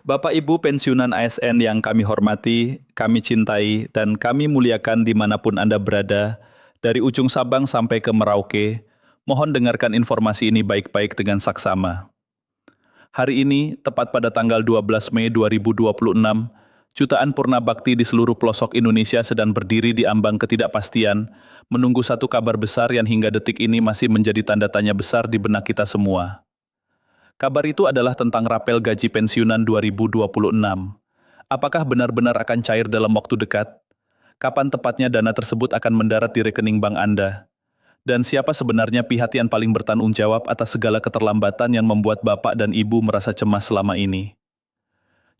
Bapak Ibu pensiunan ASN yang kami hormati, kami cintai, dan kami muliakan dimanapun Anda berada, dari ujung Sabang sampai ke Merauke, mohon dengarkan informasi ini baik-baik dengan saksama. Hari ini, tepat pada tanggal 12 Mei 2026, jutaan purna bakti di seluruh pelosok Indonesia sedang berdiri di ambang ketidakpastian, menunggu satu kabar besar yang hingga detik ini masih menjadi tanda tanya besar di benak kita semua. Kabar itu adalah tentang rapel gaji pensiunan 2026. Apakah benar-benar akan cair dalam waktu dekat? Kapan tepatnya dana tersebut akan mendarat di rekening bank Anda? Dan siapa sebenarnya pihak yang paling bertanggung jawab atas segala keterlambatan yang membuat Bapak dan Ibu merasa cemas selama ini?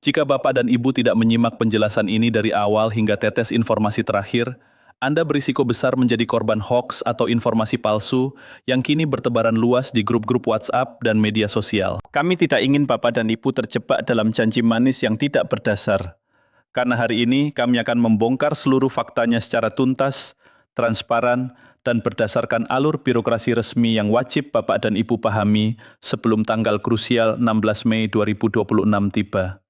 Jika Bapak dan Ibu tidak menyimak penjelasan ini dari awal hingga tetes informasi terakhir, Anda berisiko besar menjadi korban hoax atau informasi palsu yang kini bertebaran luas di grup-grup WhatsApp dan media sosial. Kami tidak ingin Bapak dan Ibu terjebak dalam janji manis yang tidak berdasar. Karena hari ini kami akan membongkar seluruh faktanya secara tuntas, transparan, dan berdasarkan alur birokrasi resmi yang wajib Bapak dan Ibu pahami sebelum tanggal krusial 16 Mei 2026 tiba.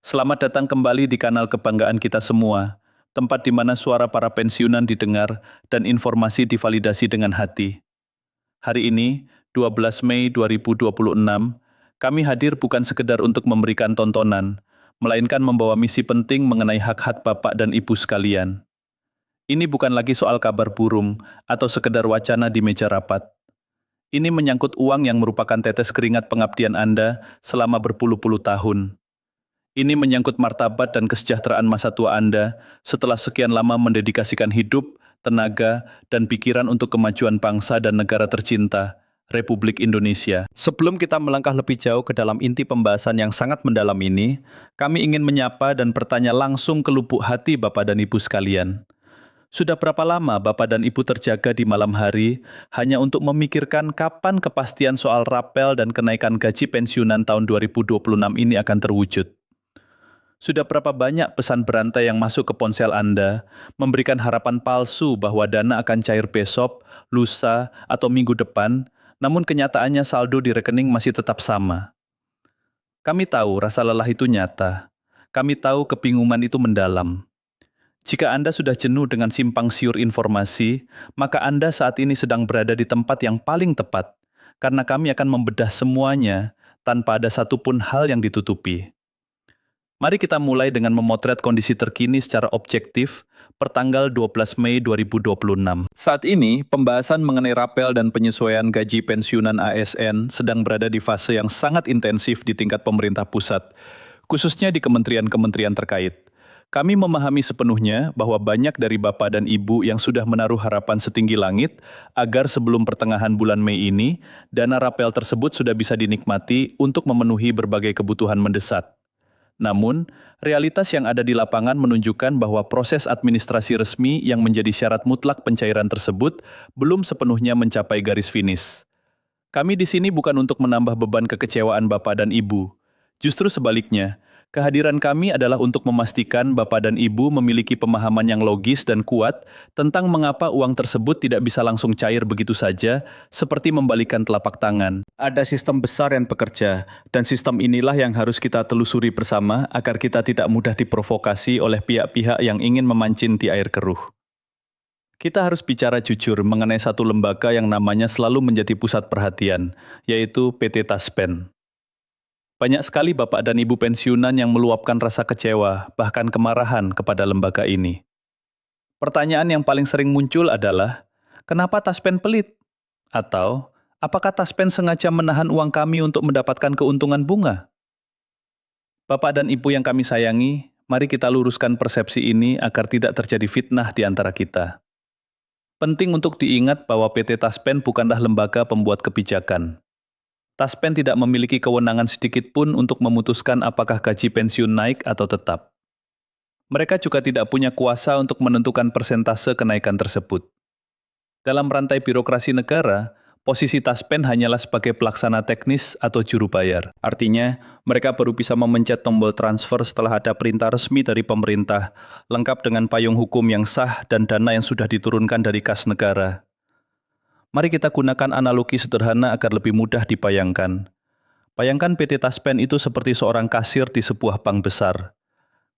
Selamat datang kembali di kanal kebanggaan kita semua, tempat di mana suara para pensiunan didengar dan informasi divalidasi dengan hati. Hari ini, 12 Mei 2026, kami hadir bukan sekedar untuk memberikan tontonan, melainkan membawa misi penting mengenai hak-hak Bapak dan Ibu sekalian. Ini bukan lagi soal kabar burung atau sekedar wacana di meja rapat. Ini menyangkut uang yang merupakan tetes keringat pengabdian Anda selama berpuluh-puluh tahun. Ini menyangkut martabat dan kesejahteraan masa tua Anda setelah sekian lama mendedikasikan hidup, tenaga, dan pikiran untuk kemajuan bangsa dan negara tercinta, Republik Indonesia. Sebelum kita melangkah lebih jauh ke dalam inti pembahasan yang sangat mendalam ini, kami ingin menyapa dan bertanya langsung ke lubuk hati Bapak dan Ibu sekalian. Sudah berapa lama Bapak dan Ibu terjaga di malam hari hanya untuk memikirkan kapan kepastian soal rapel dan kenaikan gaji pensiunan tahun 2026 ini akan terwujud? Sudah berapa banyak pesan berantai yang masuk ke ponsel Anda, memberikan harapan palsu bahwa dana akan cair besok, lusa, atau minggu depan, namun kenyataannya saldo di rekening masih tetap sama. Kami tahu rasa lelah itu nyata. Kami tahu kebingungan itu mendalam. Jika Anda sudah jenuh dengan simpang siur informasi, maka Anda saat ini sedang berada di tempat yang paling tepat, karena kami akan membedah semuanya tanpa ada satupun hal yang ditutupi. Mari kita mulai dengan memotret kondisi terkini secara objektif pertanggal 12 Mei 2026. Saat ini, pembahasan mengenai rapel dan penyesuaian gaji pensiunan ASN sedang berada di fase yang sangat intensif di tingkat pemerintah pusat, khususnya di kementerian-kementerian terkait. Kami memahami sepenuhnya bahwa banyak dari Bapak dan Ibu yang sudah menaruh harapan setinggi langit agar sebelum pertengahan bulan Mei ini, dana rapel tersebut sudah bisa dinikmati untuk memenuhi berbagai kebutuhan mendesak. Namun, realitas yang ada di lapangan menunjukkan bahwa proses administrasi resmi yang menjadi syarat mutlak pencairan tersebut belum sepenuhnya mencapai garis finish. Kami di sini bukan untuk menambah beban kekecewaan Bapak dan Ibu. Justru sebaliknya, kehadiran kami adalah untuk memastikan Bapak dan Ibu memiliki pemahaman yang logis dan kuat tentang mengapa uang tersebut tidak bisa langsung cair begitu saja, seperti membalikan telapak tangan. Ada sistem besar yang bekerja, dan sistem inilah yang harus kita telusuri bersama agar kita tidak mudah diprovokasi oleh pihak-pihak yang ingin memancinti air keruh. Kita harus bicara jujur mengenai satu lembaga yang namanya selalu menjadi pusat perhatian, yaitu PT Taspen. Banyak sekali Bapak dan Ibu pensiunan yang meluapkan rasa kecewa, bahkan kemarahan kepada lembaga ini. Pertanyaan yang paling sering muncul adalah, kenapa Taspen pelit? Atau, apakah Taspen sengaja menahan uang kami untuk mendapatkan keuntungan bunga? Bapak dan Ibu yang kami sayangi, mari kita luruskan persepsi ini agar tidak terjadi fitnah di antara kita. Penting untuk diingat bahwa PT Taspen bukanlah lembaga pembuat kebijakan. Taspen tidak memiliki kewenangan sedikit pun untuk memutuskan apakah gaji pensiun naik atau tetap. Mereka juga tidak punya kuasa untuk menentukan persentase kenaikan tersebut. Dalam rantai birokrasi negara, posisi Taspen hanyalah sebagai pelaksana teknis atau juru bayar. Artinya, mereka baru bisa memencet tombol transfer setelah ada perintah resmi dari pemerintah, lengkap dengan payung hukum yang sah dan dana yang sudah diturunkan dari kas negara. Mari kita gunakan analogi sederhana agar lebih mudah dibayangkan. Bayangkan PT Taspen itu seperti seorang kasir di sebuah bank besar.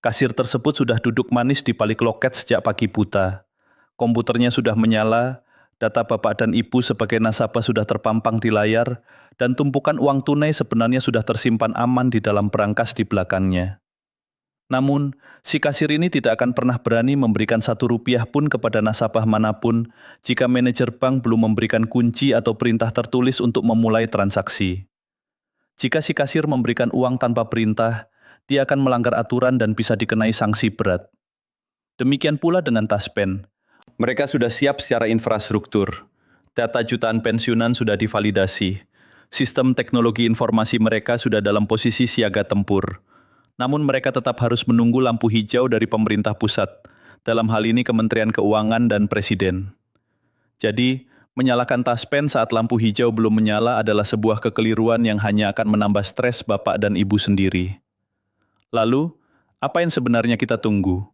Kasir tersebut sudah duduk manis di balik loket sejak pagi buta. Komputernya sudah menyala, data Bapak dan Ibu sebagai nasabah sudah terpampang di layar, dan tumpukan uang tunai sebenarnya sudah tersimpan aman di dalam berangkas di belakangnya. Namun, si kasir ini tidak akan pernah berani memberikan Rp1 pun kepada nasabah manapun jika manajer bank belum memberikan kunci atau perintah tertulis untuk memulai transaksi. Jika si kasir memberikan uang tanpa perintah, dia akan melanggar aturan dan bisa dikenai sanksi berat. Demikian pula dengan Taspen. Mereka sudah siap secara infrastruktur. Data jutaan pensiunan sudah divalidasi. Sistem teknologi informasi mereka sudah dalam posisi siaga tempur. Namun mereka tetap harus menunggu lampu hijau dari pemerintah pusat, dalam hal ini Kementerian Keuangan dan Presiden. Jadi, menyalakan Taspen saat lampu hijau belum menyala adalah sebuah kekeliruan yang hanya akan menambah stres Bapak dan Ibu sendiri. Lalu, apa yang sebenarnya kita tunggu?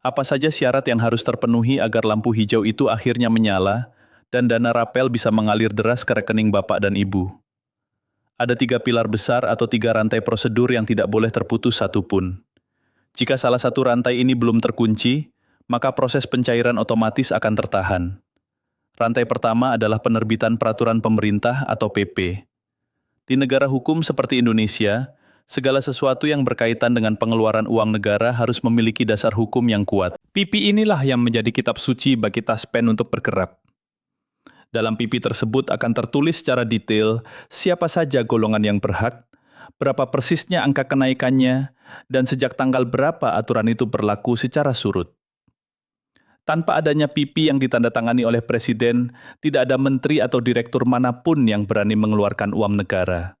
Apa saja syarat yang harus terpenuhi agar lampu hijau itu akhirnya menyala dan dana rapel bisa mengalir deras ke rekening Bapak dan Ibu? Ada 3 pilar besar atau 3 rantai prosedur yang tidak boleh terputus satupun. Jika salah satu rantai ini belum terkunci, maka proses pencairan otomatis akan tertahan. Rantai pertama adalah penerbitan peraturan pemerintah atau PP. Di negara hukum seperti Indonesia, segala sesuatu yang berkaitan dengan pengeluaran uang negara harus memiliki dasar hukum yang kuat. PP inilah yang menjadi kitab suci bagi Taspen untuk bergerak. Dalam PP tersebut akan tertulis secara detail siapa saja golongan yang berhak, berapa persisnya angka kenaikannya, dan sejak tanggal berapa aturan itu berlaku secara surut. Tanpa adanya PP yang ditandatangani oleh Presiden, tidak ada menteri atau direktur manapun yang berani mengeluarkan uang negara.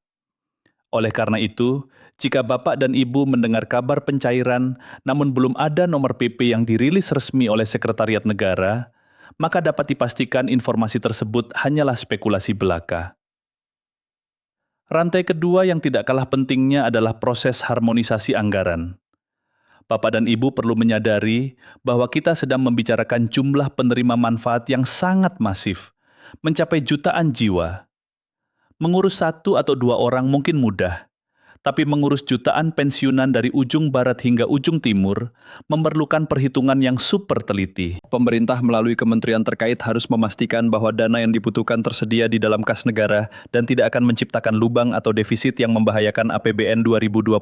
Oleh karena itu, jika Bapak dan Ibu mendengar kabar pencairan, namun belum ada nomor PP yang dirilis resmi oleh Sekretariat Negara, maka dapat dipastikan informasi tersebut hanyalah spekulasi belaka. Rantai kedua yang tidak kalah pentingnya adalah proses harmonisasi anggaran. Bapak dan Ibu perlu menyadari bahwa kita sedang membicarakan jumlah penerima manfaat yang sangat masif, mencapai jutaan jiwa. Mengurus 1 atau 2 orang mungkin mudah, tapi mengurus jutaan pensiunan dari ujung barat hingga ujung timur memerlukan perhitungan yang super teliti. Pemerintah melalui kementerian terkait harus memastikan bahwa dana yang dibutuhkan tersedia di dalam kas negara dan tidak akan menciptakan lubang atau defisit yang membahayakan APBN 2026.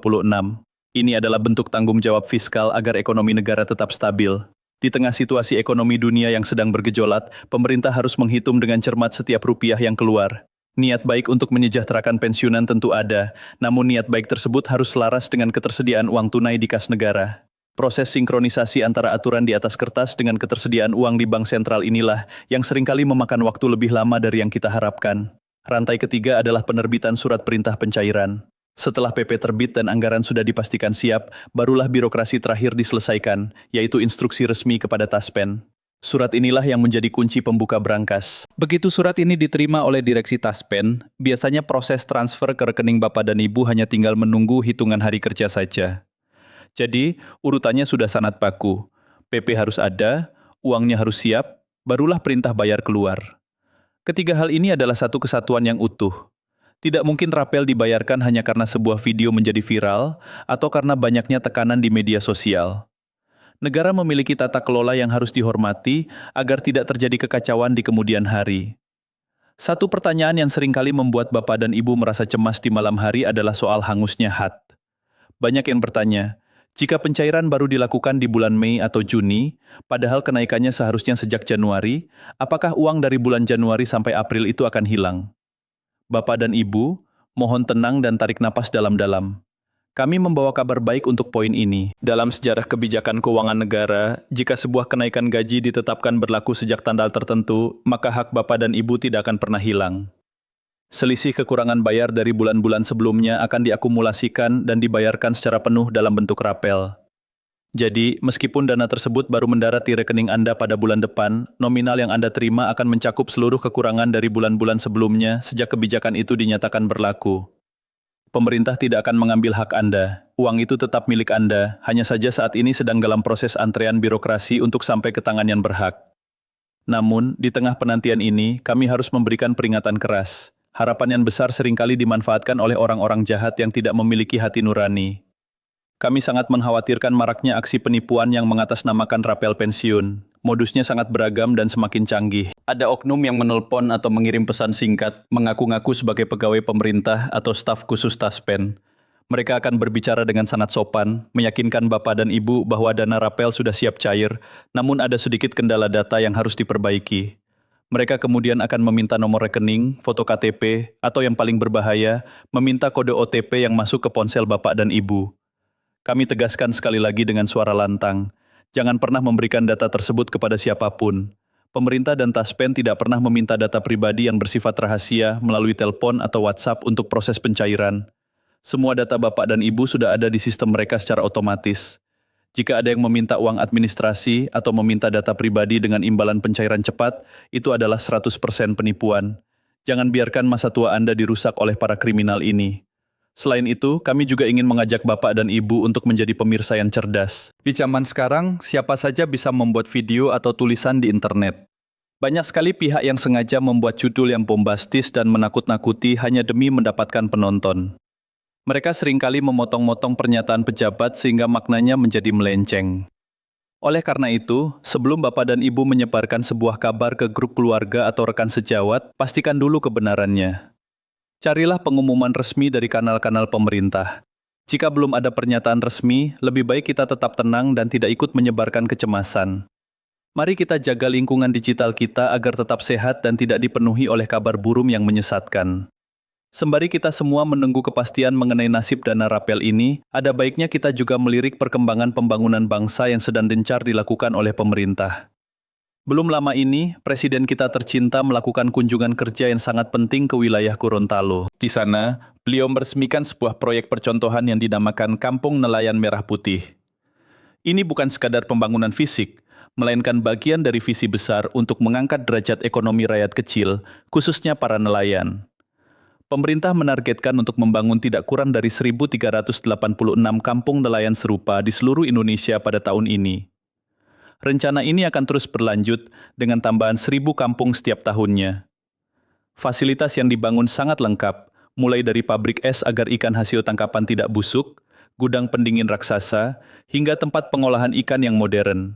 Ini adalah bentuk tanggung jawab fiskal agar ekonomi negara tetap stabil. Di tengah situasi ekonomi dunia yang sedang bergejolak, pemerintah harus menghitung dengan cermat setiap rupiah yang keluar. Niat baik untuk menyejahterakan pensiunan tentu ada, namun niat baik tersebut harus selaras dengan ketersediaan uang tunai di kas negara. Proses sinkronisasi antara aturan di atas kertas dengan ketersediaan uang di bank sentral inilah yang seringkali memakan waktu lebih lama dari yang kita harapkan. Rantai ketiga adalah penerbitan surat perintah pencairan. Setelah PP terbit dan anggaran sudah dipastikan siap, barulah birokrasi terakhir diselesaikan, yaitu instruksi resmi kepada Taspen. Surat inilah yang menjadi kunci pembuka berangkas. Begitu surat ini diterima oleh direksi Taspen, biasanya proses transfer ke rekening Bapak dan Ibu hanya tinggal menunggu hitungan hari kerja saja. Jadi, urutannya sudah sangat baku. PP harus ada, uangnya harus siap, barulah perintah bayar keluar. Ketiga hal ini adalah satu kesatuan yang utuh. Tidak mungkin rapel dibayarkan hanya karena sebuah video menjadi viral atau karena banyaknya tekanan di media sosial. Negara memiliki tata kelola yang harus dihormati agar tidak terjadi kekacauan di kemudian hari. Satu pertanyaan yang seringkali membuat Bapak dan Ibu merasa cemas di malam hari adalah soal hangusnya HAT. Banyak yang bertanya, jika pencairan baru dilakukan di bulan Mei atau Juni, padahal kenaikannya seharusnya sejak Januari, apakah uang dari bulan Januari sampai April itu akan hilang? Bapak dan Ibu, mohon tenang dan tarik napas dalam-dalam. Kami membawa kabar baik untuk poin ini. Dalam sejarah kebijakan keuangan negara, jika sebuah kenaikan gaji ditetapkan berlaku sejak tanggal tertentu, maka hak Bapak dan Ibu tidak akan pernah hilang. Selisih kekurangan bayar dari bulan-bulan sebelumnya akan diakumulasikan dan dibayarkan secara penuh dalam bentuk rapel. Jadi, meskipun dana tersebut baru mendarat di rekening Anda pada bulan depan, nominal yang Anda terima akan mencakup seluruh kekurangan dari bulan-bulan sebelumnya sejak kebijakan itu dinyatakan berlaku. Pemerintah tidak akan mengambil hak Anda. Uang itu tetap milik Anda, hanya saja saat ini sedang dalam proses antrean birokrasi untuk sampai ke tangan yang berhak. Namun, di tengah penantian ini, kami harus memberikan peringatan keras. Harapan yang besar seringkali dimanfaatkan oleh orang-orang jahat yang tidak memiliki hati nurani. Kami sangat mengkhawatirkan maraknya aksi penipuan yang mengatasnamakan rapel pensiun. Modusnya sangat beragam dan semakin canggih. Ada oknum yang menelpon atau mengirim pesan singkat, mengaku-ngaku sebagai pegawai pemerintah atau staf khusus Taspen. Mereka akan berbicara dengan sangat sopan, meyakinkan Bapak dan Ibu bahwa dana rapel sudah siap cair, namun ada sedikit kendala data yang harus diperbaiki. Mereka kemudian akan meminta nomor rekening, foto KTP, atau yang paling berbahaya, meminta kode OTP yang masuk ke ponsel Bapak dan Ibu. Kami tegaskan sekali lagi dengan suara lantang, jangan pernah memberikan data tersebut kepada siapapun. Pemerintah dan Taspen tidak pernah meminta data pribadi yang bersifat rahasia melalui telepon atau WhatsApp untuk proses pencairan. Semua data Bapak dan Ibu sudah ada di sistem mereka secara otomatis. Jika ada yang meminta uang administrasi atau meminta data pribadi dengan imbalan pencairan cepat, itu adalah 100% penipuan. Jangan biarkan masa tua Anda dirusak oleh para kriminal ini. Selain itu, kami juga ingin mengajak Bapak dan Ibu untuk menjadi pemirsa yang cerdas. Di zaman sekarang, siapa saja bisa membuat video atau tulisan di internet. Banyak sekali pihak yang sengaja membuat judul yang bombastis dan menakut-nakuti hanya demi mendapatkan penonton. Mereka seringkali memotong-motong pernyataan pejabat sehingga maknanya menjadi melenceng. Oleh karena itu, sebelum Bapak dan Ibu menyebarkan sebuah kabar ke grup keluarga atau rekan sejawat, pastikan dulu kebenarannya. Carilah pengumuman resmi dari kanal-kanal pemerintah. Jika belum ada pernyataan resmi, lebih baik kita tetap tenang dan tidak ikut menyebarkan kecemasan. Mari kita jaga lingkungan digital kita agar tetap sehat dan tidak dipenuhi oleh kabar burung yang menyesatkan. Sembari kita semua menunggu kepastian mengenai nasib dana rapel ini, ada baiknya kita juga melirik perkembangan pembangunan bangsa yang sedang gencar dilakukan oleh pemerintah. Belum lama ini, Presiden kita tercinta melakukan kunjungan kerja yang sangat penting ke wilayah Gorontalo. Di sana, beliau meresmikan sebuah proyek percontohan yang dinamakan Kampung Nelayan Merah Putih. Ini bukan sekadar pembangunan fisik, melainkan bagian dari visi besar untuk mengangkat derajat ekonomi rakyat kecil, khususnya para nelayan. Pemerintah menargetkan untuk membangun tidak kurang dari 1.386 kampung nelayan serupa di seluruh Indonesia pada tahun ini. Rencana ini akan terus berlanjut dengan tambahan 1.000 kampung setiap tahunnya. Fasilitas yang dibangun sangat lengkap, mulai dari pabrik es agar ikan hasil tangkapan tidak busuk, gudang pendingin raksasa, hingga tempat pengolahan ikan yang modern.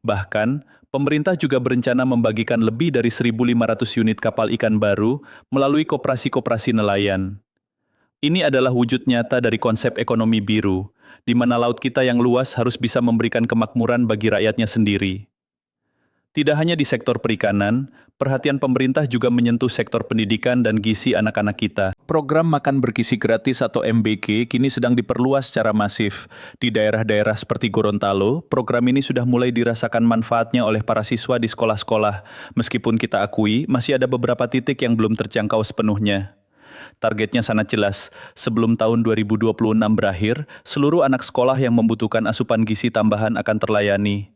Bahkan, pemerintah juga berencana membagikan lebih dari 1.500 unit kapal ikan baru melalui koperasi-koperasi nelayan. Ini adalah wujud nyata dari konsep ekonomi biru, di mana laut kita yang luas harus bisa memberikan kemakmuran bagi rakyatnya sendiri. Tidak hanya di sektor perikanan, perhatian pemerintah juga menyentuh sektor pendidikan dan gizi anak-anak kita. Program Makan Bergizi Gratis atau MBG kini sedang diperluas secara masif. Di daerah-daerah seperti Gorontalo, program ini sudah mulai dirasakan manfaatnya oleh para siswa di sekolah-sekolah, meskipun kita akui masih ada beberapa titik yang belum terjangkau sepenuhnya. Targetnya sangat jelas, sebelum tahun 2026 berakhir, seluruh anak sekolah yang membutuhkan asupan gizi tambahan akan terlayani.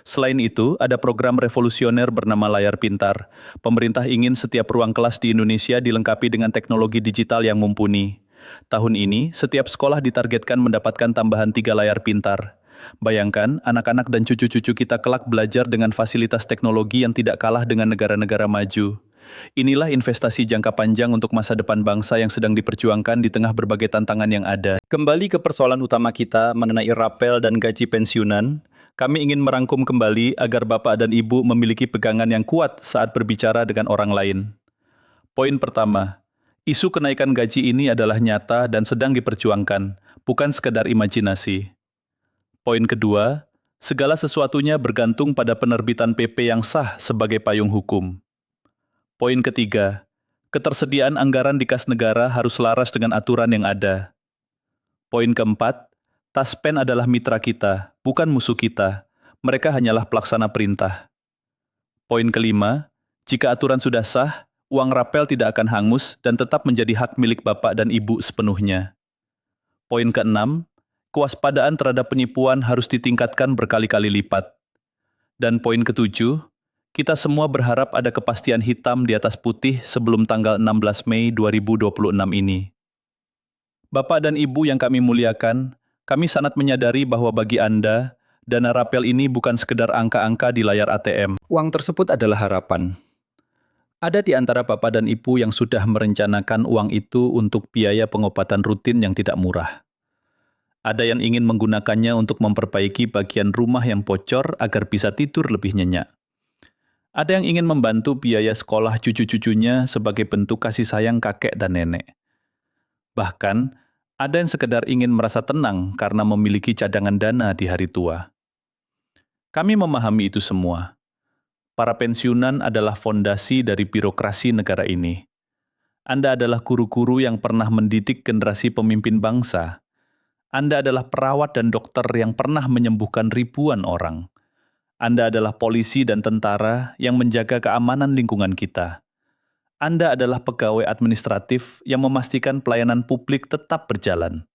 Selain itu, ada program revolusioner bernama Layar Pintar. Pemerintah ingin setiap ruang kelas di Indonesia dilengkapi dengan teknologi digital yang mumpuni. Tahun ini, setiap sekolah ditargetkan mendapatkan tambahan 3 layar pintar. Bayangkan, anak-anak dan cucu-cucu kita kelak belajar dengan fasilitas teknologi yang tidak kalah dengan negara-negara maju. Inilah investasi jangka panjang untuk masa depan bangsa yang sedang diperjuangkan di tengah berbagai tantangan yang ada. Kembali ke persoalan utama kita mengenai rapel dan gaji pensiunan, kami ingin merangkum kembali agar Bapak dan Ibu memiliki pegangan yang kuat saat berbicara dengan orang lain. Poin pertama, isu kenaikan gaji ini adalah nyata dan sedang diperjuangkan, bukan sekadar imajinasi. Poin kedua, segala sesuatunya bergantung pada penerbitan PP yang sah sebagai payung hukum. Poin ketiga, ketersediaan anggaran di kas negara harus selaras dengan aturan yang ada. Poin keempat, Taspen adalah mitra kita, bukan musuh kita. Mereka hanyalah pelaksana perintah. Poin kelima, jika aturan sudah sah, uang rapel tidak akan hangus dan tetap menjadi hak milik Bapak dan Ibu sepenuhnya. Poin keenam, kewaspadaan terhadap penipuan harus ditingkatkan berkali-kali lipat. Dan poin ketujuh, kita semua berharap ada kepastian hitam di atas putih sebelum tanggal 16 Mei 2026 ini. Bapak dan Ibu yang kami muliakan, kami sangat menyadari bahwa bagi Anda, dana rapel ini bukan sekedar angka-angka di layar ATM. Uang tersebut adalah harapan. Ada di antara Bapak dan Ibu yang sudah merencanakan uang itu untuk biaya pengobatan rutin yang tidak murah. Ada yang ingin menggunakannya untuk memperbaiki bagian rumah yang bocor agar bisa tidur lebih nyenyak. Ada yang ingin membantu biaya sekolah cucu-cucunya sebagai bentuk kasih sayang kakek dan nenek. Bahkan, ada yang sekedar ingin merasa tenang karena memiliki cadangan dana di hari tua. Kami memahami itu semua. Para pensiunan adalah fondasi dari birokrasi negara ini. Anda adalah guru-guru yang pernah mendidik generasi pemimpin bangsa. Anda adalah perawat dan dokter yang pernah menyembuhkan ribuan orang. Anda adalah polisi dan tentara yang menjaga keamanan lingkungan kita. Anda adalah pegawai administratif yang memastikan pelayanan publik tetap berjalan.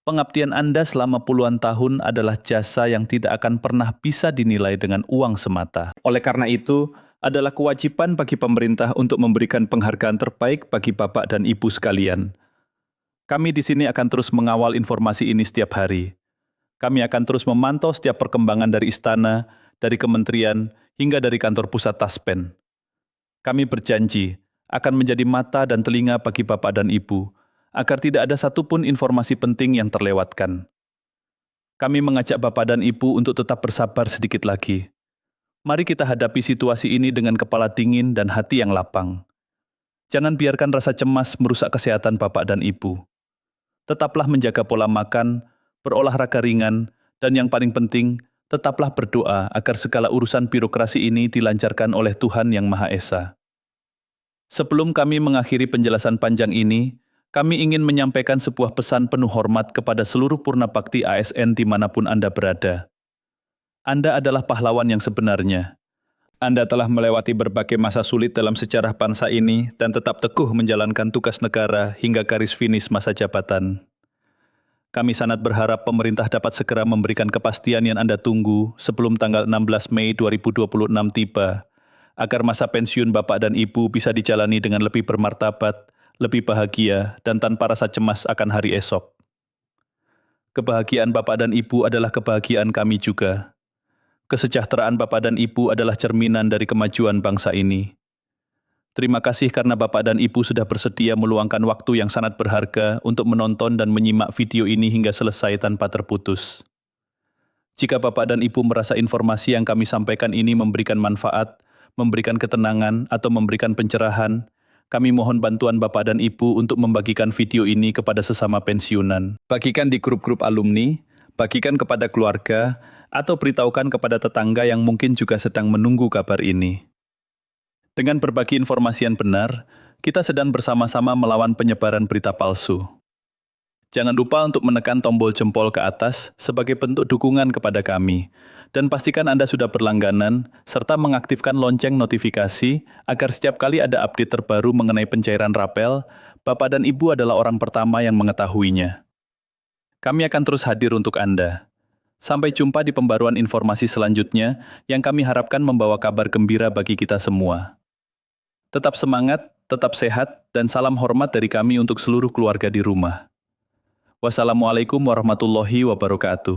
Pengabdian Anda selama puluhan tahun adalah jasa yang tidak akan pernah bisa dinilai dengan uang semata. Oleh karena itu, adalah kewajiban bagi pemerintah untuk memberikan penghargaan terbaik bagi Bapak dan Ibu sekalian. Kami di sini akan terus mengawal informasi ini setiap hari. Kami akan terus memantau setiap perkembangan dari istana, dari kementerian, hingga dari kantor pusat Taspen. Kami berjanji akan menjadi mata dan telinga bagi Bapak dan Ibu, agar tidak ada satupun informasi penting yang terlewatkan. Kami mengajak Bapak dan Ibu untuk tetap bersabar sedikit lagi. Mari kita hadapi situasi ini dengan kepala dingin dan hati yang lapang. Jangan biarkan rasa cemas merusak kesehatan Bapak dan Ibu. Tetaplah menjaga pola makan, berolahraga ringan, dan yang paling penting, tetaplah berdoa agar segala urusan birokrasi ini dilancarkan oleh Tuhan Yang Maha Esa. Sebelum kami mengakhiri penjelasan panjang ini, kami ingin menyampaikan sebuah pesan penuh hormat kepada seluruh purna bakti ASN dimanapun Anda berada. Anda adalah pahlawan yang sebenarnya. Anda telah melewati berbagai masa sulit dalam sejarah bangsa ini dan tetap teguh menjalankan tugas negara hingga garis finish masa jabatan. Kami sangat berharap pemerintah dapat segera memberikan kepastian yang Anda tunggu sebelum tanggal 16 Mei 2026 tiba, agar masa pensiun Bapak dan Ibu bisa dijalani dengan lebih bermartabat, lebih bahagia, dan tanpa rasa cemas akan hari esok. Kebahagiaan Bapak dan Ibu adalah kebahagiaan kami juga. Kesejahteraan Bapak dan Ibu adalah cerminan dari kemajuan bangsa ini. Terima kasih karena Bapak dan Ibu sudah bersedia meluangkan waktu yang sangat berharga untuk menonton dan menyimak video ini hingga selesai tanpa terputus. Jika Bapak dan Ibu merasa informasi yang kami sampaikan ini memberikan manfaat, memberikan ketenangan, atau memberikan pencerahan, kami mohon bantuan Bapak dan Ibu untuk membagikan video ini kepada sesama pensiunan. Bagikan di grup-grup alumni, bagikan kepada keluarga, atau beritahukan kepada tetangga yang mungkin juga sedang menunggu kabar ini. Dengan berbagi informasi yang benar, kita sedang bersama-sama melawan penyebaran berita palsu. Jangan lupa untuk menekan tombol jempol ke atas sebagai bentuk dukungan kepada kami, dan pastikan Anda sudah berlangganan, serta mengaktifkan lonceng notifikasi agar setiap kali ada update terbaru mengenai pencairan rapel, Bapak dan Ibu adalah orang pertama yang mengetahuinya. Kami akan terus hadir untuk Anda. Sampai jumpa di pembaruan informasi selanjutnya yang kami harapkan membawa kabar gembira bagi kita semua. Tetap semangat, tetap sehat, dan salam hormat dari kami untuk seluruh keluarga di rumah. Wassalamualaikum warahmatullahi wabarakatuh.